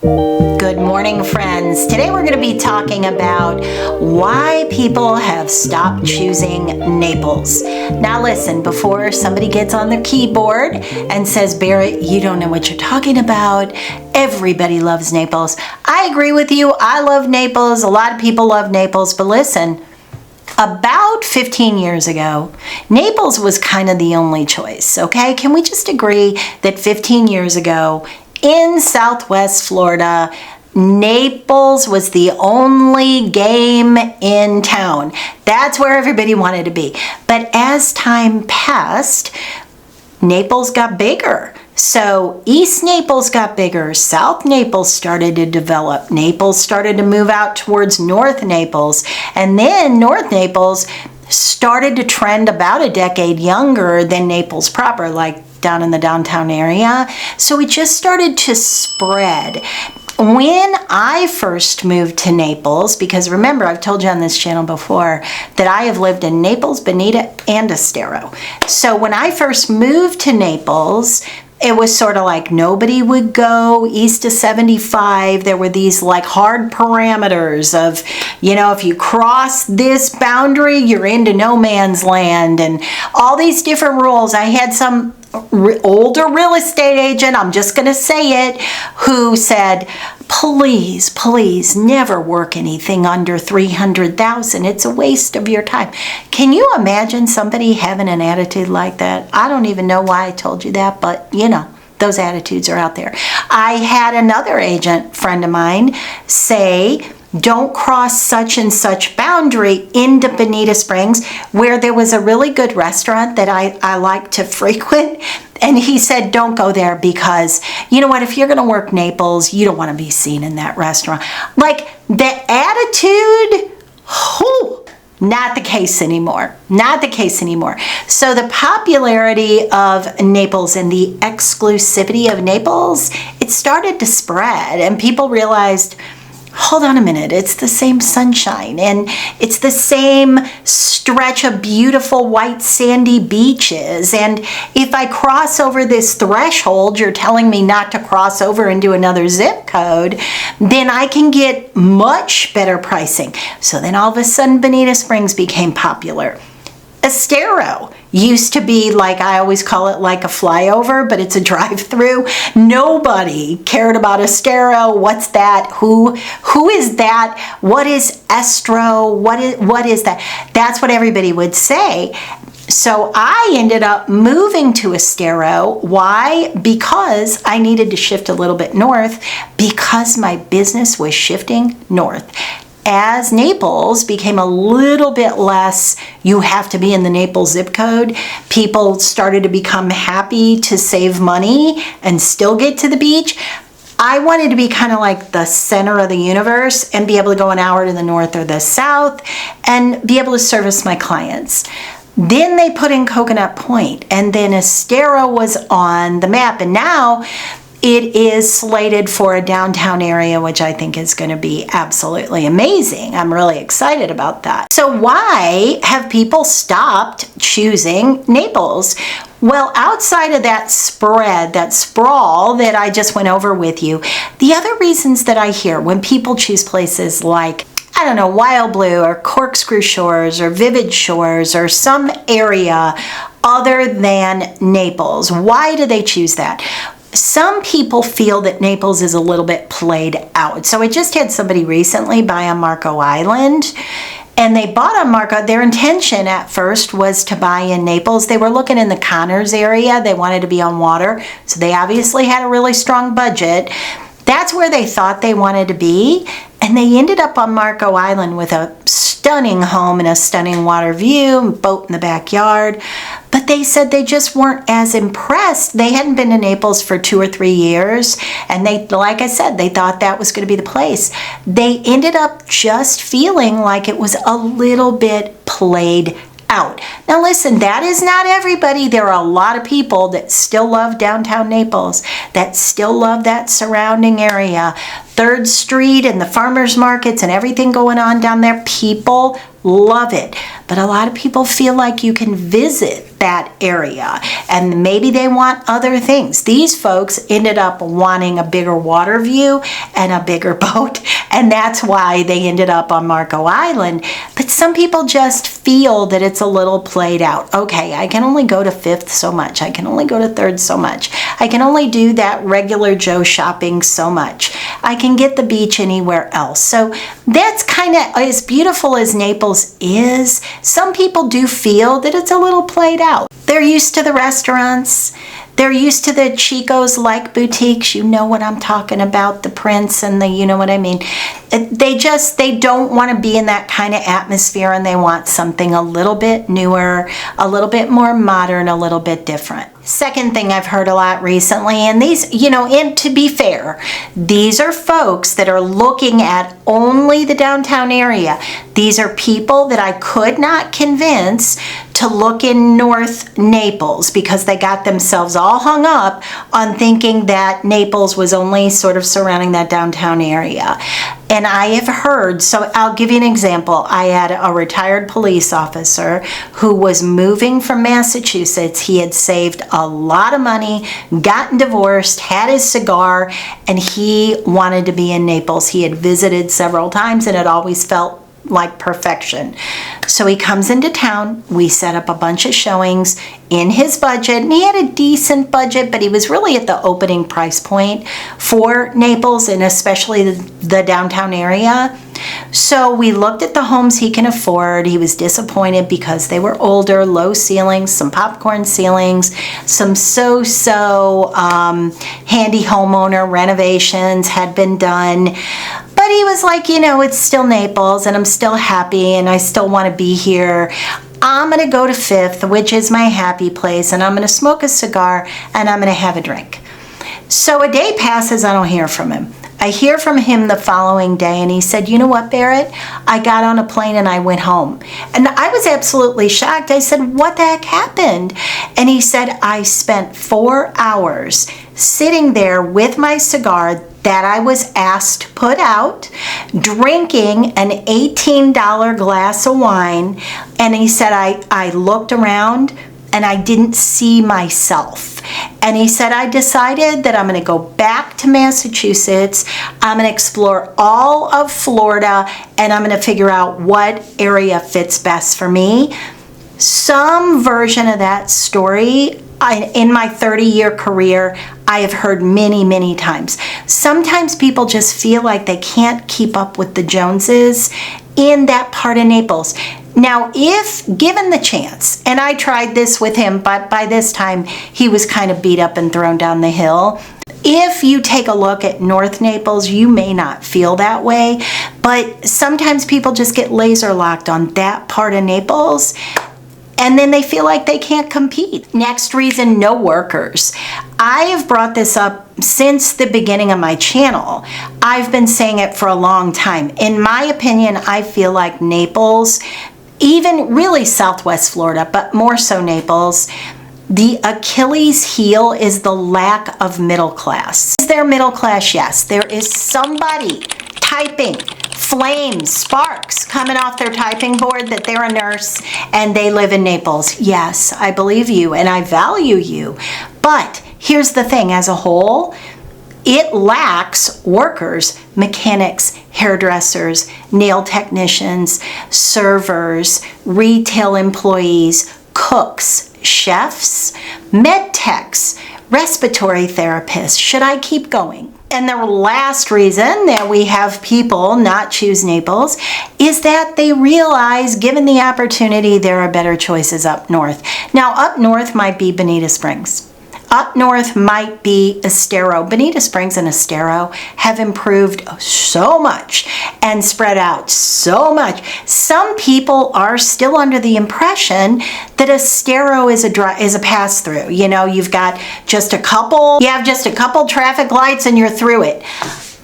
Good morning, friends. Today we're going to be talking about why people have stopped choosing Naples. Now listen, before somebody gets on their keyboard and says, Barrett, you don't know what you're talking about. Everybody loves Naples. I agree with you. I love Naples. A lot of people love Naples. But listen, about 15 years ago, Naples was kind of the only choice, okay? Can we just agree that 15 years ago, in Southwest Florida, Naples was the only game in town. That's where everybody wanted to be. But as time passed, Naples got bigger. So East Naples got bigger. South Naples started to develop. Naples started to move out towards North Naples. And then North Naples started to trend about a decade younger than Naples proper, like down in the downtown area. So it just started to spread. When I first moved to Naples, because remember, I've told you on this channel before that I have lived in Naples, Bonita, and Estero. So when I first moved to Naples, it was sort of like nobody would go east of 75. There were these like hard parameters of, you know, if you cross this boundary, you're into no man's land, and all these different rules. I had some older real estate agent, I'm just going to say it, who said, please never work anything under 300,000. It's a waste of your time. Can you imagine somebody having an attitude like that? I don't even know why I told you that, but you know, those attitudes are out there. I had another agent friend of mine say, don't cross such and such boundary into Bonita Springs, where there was a really good restaurant that I like to frequent. And he said, don't go there because, you know what, if you're going to work Naples, you don't want to be seen in that restaurant. Like, the attitude, not the case anymore. Not the case anymore. So the popularity of Naples and the exclusivity of Naples, it started to spread, and people realized, hold on a minute, it's the same sunshine, and it's the same stretch of beautiful white sandy beaches, and if I cross over this threshold you're telling me not to cross over into another zip code, then I can get much better pricing. So then all of a sudden Bonita Springs became popular. Estero used to be, like, I always call it like a flyover, but it's a drive-through. Nobody cared about Estero. What's that? Who is that? What is Estro? What is that? That's what everybody would say. So I ended up moving to Estero. Why? Because I needed to shift a little bit north, because my business was shifting north. As Naples became a little bit less, you have to be in the Naples zip code, people started to become happy to save money and still get to the beach. I wanted to be kind of like the center of the universe and be able to go an hour to the north or the south and be able to service my clients. Then they put in Coconut Point, and then Estero was on the map, and now it is slated for a downtown area, which I think is going to be absolutely amazing. I'm really excited about that. So why have people stopped choosing Naples? Well, outside of that spread, that sprawl that I just went over with you, the other reasons that I hear when people choose places like, I don't know, Wild Blue or Corkscrew Shores or Vivid Shores or some area other than Naples, why do they choose that? Some people feel that Naples is a little bit played out. So I just had somebody recently buy on Marco Island, and they bought on Marco. Their intention at first was to buy in Naples. They were looking in the Connors area. They wanted to be on water, so they obviously had a really strong budget. That's where they thought they wanted to be, and they ended up on Marco Island with a stunning home and a stunning water view, boat in the backyard. But they said they just weren't as impressed. They hadn't been to Naples for 2 or 3 years, and they, like I said, they thought that was going to be the place. They ended up just feeling like it was a little bit played out. Now listen, that is not everybody. There are a lot of people that still love downtown Naples, that still love that surrounding area. 3rd Street and the farmers markets and everything going on down there, people love it. but a lot of people feel like you can visit that area and maybe they want other things. These folks ended up wanting a bigger water view and a bigger boat, and that's why they ended up on Marco Island. But some people just feel that it's a little played out. Okay, I can only go to 5th so much. I can only go to 3rd so much. I can only do that regular Joe shopping so much. I can get the beach anywhere else. So that's kind of, as beautiful as Naples is, some people do feel that it's a little played out. They're used to the restaurants. They're used to the Chico's-like boutiques. You know what I'm talking about, the Prince and the, you know what I mean. They don't want to be in that kind of atmosphere, and they want something a little bit newer, a little bit more modern, a little bit different. Second thing I've heard a lot recently, and these, and to be fair, these are folks that are looking at only the downtown area. These are people that I could not convince to look in North Naples because they got themselves all hung up on thinking that Naples was only sort of surrounding that downtown area. And I have heard, so I'll give you an example. I had a retired police officer who was moving from Massachusetts. He had saved a lot of money, gotten divorced, had his cigar, and he wanted to be in Naples. He had visited several times and it always felt like perfection. So he comes into town. We set up a bunch of showings in his budget, and he had a decent budget, but he was really at the opening price point for Naples and especially the downtown area. So we looked at the homes he can afford. He was disappointed because they were older, low ceilings, some popcorn ceilings, some so-so handy homeowner renovations had been done. But he was like, it's still Naples and I'm still happy and I still want to be here. I'm going to go to 5th, which is my happy place, and I'm going to smoke a cigar and I'm going to have a drink. So a day passes, I don't hear from him. I hear from him the following day, and he said, you know what, Barrett? I got on a plane and I went home. And I was absolutely shocked. I said, what the heck happened? And he said, I spent 4 hours sitting there with my cigar that I was asked to put out, drinking an $18 glass of wine. And he said, I looked around and I didn't see myself. And he said, I decided that I'm going to go back to Massachusetts. I'm going to explore all of Florida, and I'm going to figure out what area fits best for me. Some version of that story in my 30-year career, I have heard many, many times. Sometimes people just feel like they can't keep up with the Joneses in that part of Naples. Now, if given the chance, and I tried this with him, but by this time he was kind of beat up and thrown down the hill. If you take a look at North Naples, you may not feel that way, but sometimes people just get laser locked on that part of Naples, and then they feel like they can't compete. Next reason, no workers. I have brought this up since the beginning of my channel. I've been saying it for a long time. In my opinion, I feel like Naples, even really Southwest Florida, but more so Naples, the Achilles heel is the lack of middle class. Is there middle class? Yes. There is somebody typing, flames, sparks coming off their typing board that they're a nurse and they live in Naples. Yes, I believe you and I value you. But here's the thing, as a whole, it lacks workers, mechanics, hairdressers, nail technicians, servers, retail employees, cooks, chefs, med techs, respiratory therapists. Should I keep going? And the last reason that we have people not choose Naples is that they realize, given the opportunity, there are better choices up north. Now, up north might be Bonita Springs. Up north might be Estero. Bonita Springs and Estero have improved so much and spread out so much. Some people are still under the impression that Estero is a pass-through. You've got just a couple traffic lights and you're through it.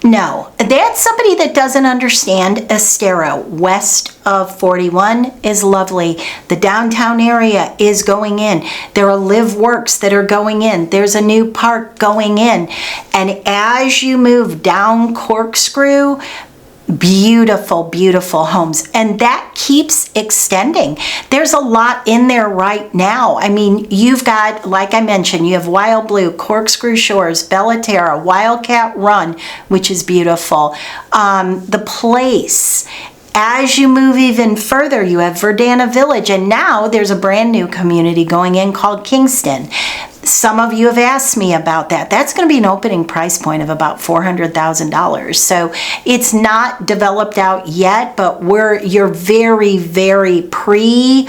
No, that's somebody that doesn't understand Estero. West of 41 is lovely. The downtown area is going in. There are live works that are going in. There's a new park going in. And as you move down Corkscrew, beautiful, beautiful homes, and that keeps extending. There's a lot in there right now. I mean, you've got, like I mentioned, you have Wild Blue, Corkscrew Shores, Bella Terra, Wildcat Run, which is beautiful, The Place. As you move even further, you have Verdana Village, and now there's a brand new community going in called Kingston. Some of you have asked me about that. That's going to be an opening price point of about $400,000. So it's not developed out yet, but you're very, very pre-phase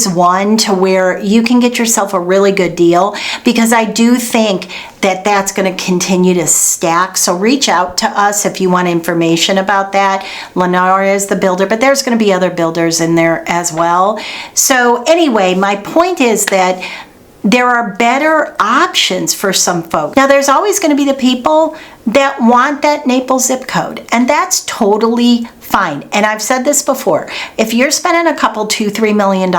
one to where you can get yourself a really good deal, because I do think that that's going to continue to stack. So reach out to us if you want information about that. Lenora is the builder, but there's going to be other builders in there as well. So anyway, my point is that there are better options for some folks. Now, there's always going to be the people that want that Naples zip code, and that's totally fine. And I've said this before, if you're spending a couple, $2-3 million,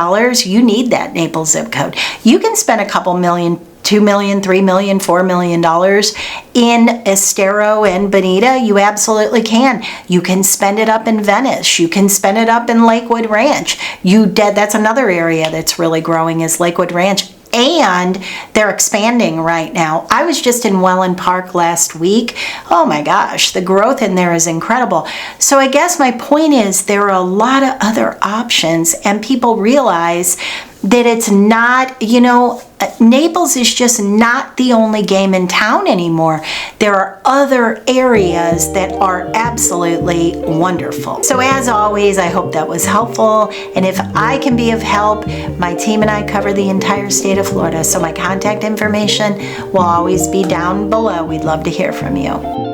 you need that Naples zip code. You can spend a couple million, $2 million, $3 million, $4 million in Estero and Bonita. You absolutely can. You can spend it up in Venice. You can spend it up in Lakewood Ranch. That's another area that's really growing, is Lakewood Ranch. And they're expanding right now. I was just in Welland Park last week. Oh my gosh, the growth in there is incredible. So I guess my point is there are a lot of other options, and people realize that it's not, Naples is just not the only game in town anymore. There are other areas that are absolutely wonderful. So as always, I hope that was helpful. And if I can be of help, my team and I cover the entire state of Florida. So my contact information will always be down below. We'd love to hear from you.